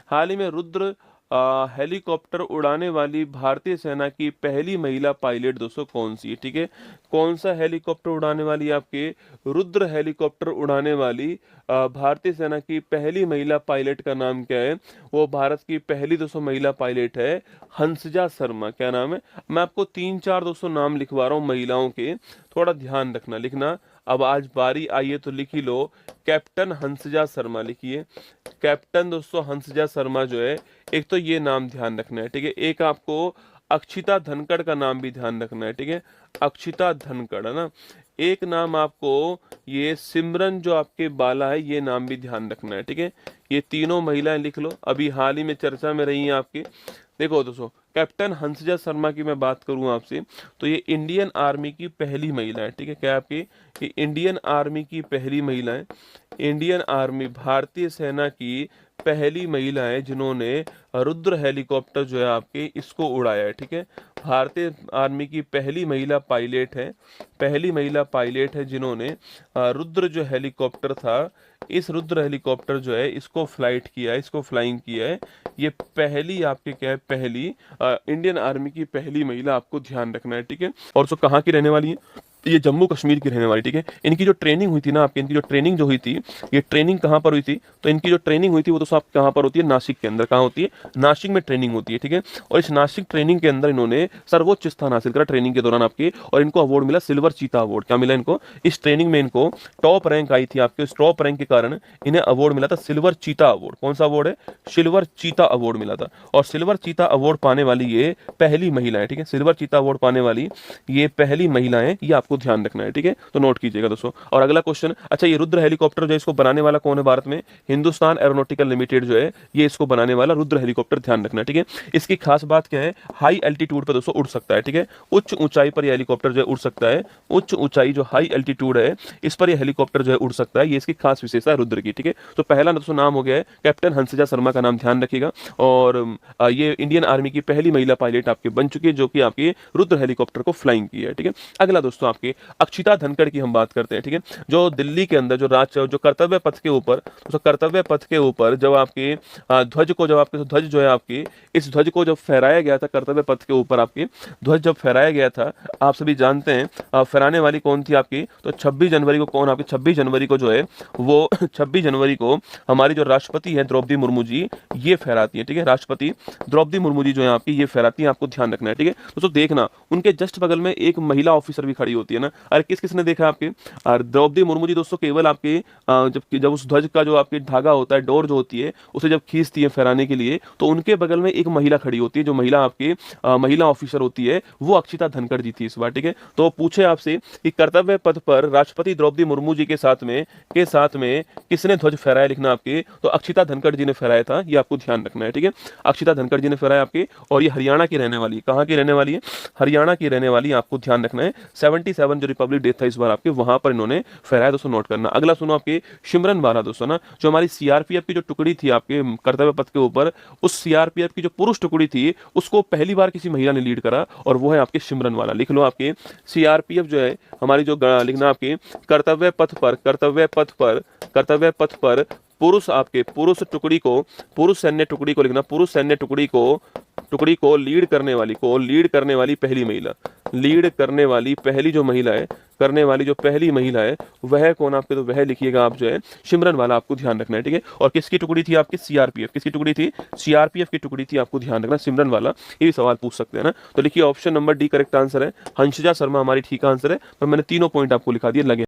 हाल ही में रुद्र हेलीकॉप्टर उड़ाने वाली भारतीय सेना की पहली महिला पायलट दोस्तों कौन सी है? ठीक है, कौन सा हेलीकॉप्टर उड़ाने वाली आपके रुद्र हेलीकॉप्टर उड़ाने वाली भारतीय सेना की पहली महिला पायलट का नाम क्या है? वो भारत की पहली दोस्तों महिला पायलट है हंसजा शर्मा। क्या नाम है? मैं आपको तीन चार दोस्तों नाम लिखवा रहा हूँ महिलाओं के, थोड़ा ध्यान रखना, लिखना। अब आज बारी आई है तो लिख ही लो, कैप्टन हंसजा शर्मा लिखिए। कैप्टन दोस्तों हंसजा शर्मा जो है, एक तो ये नाम ध्यान रखना है, ठीक है। एक आपको अक्षिता धनखड़ का नाम भी ध्यान रखना है, ठीक है, अक्षिता धनखड़, है ना। एक नाम आपको ये सिमरन जो आपके बाला है, ये नाम भी ध्यान रखना है, ठीक है। ये तीनों महिलाएं लिख लो, अभी हाल ही में चर्चा में रही हैं आपकी। देखो दोस्तों, कैप्टन हंसजा शर्मा की मैं बात करूं आपसे, तो ये इंडियन आर्मी की पहली महिला है, ठीक है। क्या आपकी? ये इंडियन आर्मी की पहली महिला है, इंडियन आर्मी भारतीय सेना की पहली महिला है जिन्होंने रुद्र हेलीकॉप्टर जो है आपके इसको उड़ाया है, ठीक है। भारतीय आर्मी की पहली महिला पायलट है, पहली महिला पायलट है जिन्होंने रुद्र जो हेलीकॉप्टर था, इस रुद्र हेलीकॉप्टर जो है इसको फ्लाइट किया है, इसको फ्लाइंग किया है। ये पहली आपके क्या है, पहली इंडियन आर्मी की पहली महिला, आपको ध्यान रखना है, ठीक है। और जो कहाँ की रहने वाली है? ये जम्मू कश्मीर की रहने वाली, ठीक है। इनकी जो ट्रेनिंग हुई थी ना आपकी, इनकी जो ट्रेनिंग जो हुई थी, ये ट्रेनिंग कहाँ पर हुई थी? तो इनकी जो ट्रेनिंग हुई थी वो तो सब कहाँ पर होती है? नासिक के अंदर। कहाँ होती है? नासिक में ट्रेनिंग होती है, ठीक है। और इस नासिक ट्रेनिंग के अंदर इन्होंने सर्वोच्च स्थान हासिल करा ट्रेनिंग के दौरान आपके, और इनको अवार्ड मिला सिल्वर चीता अवार्ड। क्या मिला इनको? इस ट्रेनिंग में इनको टॉप रैंक आई थी आपके, उस टॉप रैंक के कारण इन्हें अवार्ड मिला था सिल्वर चीता अवार्ड। कौन सा अवार्ड है? सिल्वर चीता अवार्ड मिला था। और सिल्वर चीता अवार्ड पाने वाली ये पहली महिला है, ठीक है। सिल्वर चीता अवार्ड पाने वाली ये पहली महिला है, ये आपको ध्यान रखना है, ठीक है। तो नोट कीजिएगा दोस्तों। और अगला क्वेश्चन, अच्छा ये रुद्र हेलीकॉप्टर जो है इसको बनाने वाला कौन है भारत में? हिंदुस्तान एरोनॉटिकल लिमिटेड जो है ये इसको बनाने वाला रुद्र हेलीकॉप्टर, ध्यान रखना है, ठीक है। इसकी खास बात क्या है? हाई एल्टीट्यूड पर दोस्तों उड़ सकता है, ठीक है। उच्च ऊंचाई पर यह हेलीकॉप्टर जो है उड़ सकता है, उच्च ऊंचाई जो हाई एल्टीट्यूड है इस पर यह हेलीकॉप्टर जो है उड़ सकता है, ये इसकी खास विशेषता है रुद्र की, ठीक है। तो पहला दोस्तों नाम हो गया है कैप्टन हंसजा शर्मा का नाम ध्यान रखिएगा। और ये इंडियन आर्मी की पहली महिला पायलट आपके बन चुकी है जो कि आपके रुद्र हेलीकॉप्टर को फ्लाइंग की है, ठीक है। अगला दोस्तों आपके अक्षिता धनखड़ की हम बात करते हैं, ठीक है। जो दिल्ली के अंदर जो कर्तव्य पथ के ऊपर, तो कर्तव्य पथ के ऊपर जब आपके ध्वज को, जब आपके ध्वज जो है आपकी, इस ध्वज को जब फहराया गया था कर्तव्य पथ के ऊपर, आपके ध्वज जब फहराया गया था, आप सभी जानते हैं फहराने वाली कौन थी आपकी? तो 26 जनवरी को कौन? आपकी 26 जनवरी को जो है वो 26 जनवरी को हमारी जो राष्ट्रपति है द्रौपदी मुर्मू जी, ये फहराती है, ठीक है। राष्ट्रपति द्रौपदी मुर्मू जी जो है आपकी ये फहराती है, आपको ध्यान रखना है, ठीक है। दोस्तों देखना, उनके जस्ट बगल में एक महिला ऑफिसर भी खड़ी होती है ना। अरे किस किसने देखा आपके? और द्रौपदी मुर्मू जी दोस्तों केवल आपके जब उस ध्वज का जो आपके धागा होता है, डोर जो होती है, उसे जब खींचती है फहराने के लिए, तो उनके बगल में एक महिला खड़ी होती है, जो महिला आपकी महिला ऑफिसर होती है, वो अक्षिता धनखड़ जी थी इस बार, ठीक है। तो पूछे आपसे कि कर्तव्य पथ पर राष्ट्रपति द्रौपदी मुर्मू जी के साथ में किसने ध्वज फहराया, लिखना आपके। तो अक्षिता धनखड़ जी ने फहराया था, ये आपको ध्यान रखना है, ठीक है। अक्षिता धनखड़ जी ने फहराया आपके, और ये हरियाणा की रहने वाली है। कहाँ की रहने वाली है? हरियाणा की रहने वाली, आपको ध्यान रखना है। 77 जो रिपब्लिक डे था इस बार आपके, वहां पर इन्होंने फहराया, दोस्तों नोट करना। अगला सुनो आपके सिमरन वाला दोस्तों ना, जो हमारी सीआरपीएफ की जो टुकड़ी थी आपके कर्तव्य पथ के ऊपर, उस सीआरपीएफ की जो पुरुष टुकड़ी थी उसको पहली बार किसी महिला ने लीड करा, और वो है आपके सिमरन वाला। लिख लो आपके सीआरपीएफ जो है हमारी जो लिखना आपके कर्तव्य पथ पर पुरुष आपके पुरुष टुकड़ी को, पुरुष सैन्य टुकड़ी को लिखना, पुरुष सैन्य टुकड़ी को लीड करने वाली पहली महिला, लीड करने वाली पहली जो महिला है, करने वाली जो पहली महिला है वह कौन आपके? तो वह लिखिएगा आप जो है सिमरन वाला, आपको ध्यान रखना है, ठीक है। और किसकी टुकड़ी थी आपकी? सीआरपीएफ। किसकी टुकड़ी थी? सीआरपीएफ की टुकड़ी थी, आपको ध्यान रखना, सिमरन वाला। ये भी सवाल पूछ सकते हैं ना। तो लिखिए option number D correct answer है, हंसजा शर्मा हमारी ठीक आंसर है। पर मैंने तीनों पॉइंट आपको लिखा दिए, लगे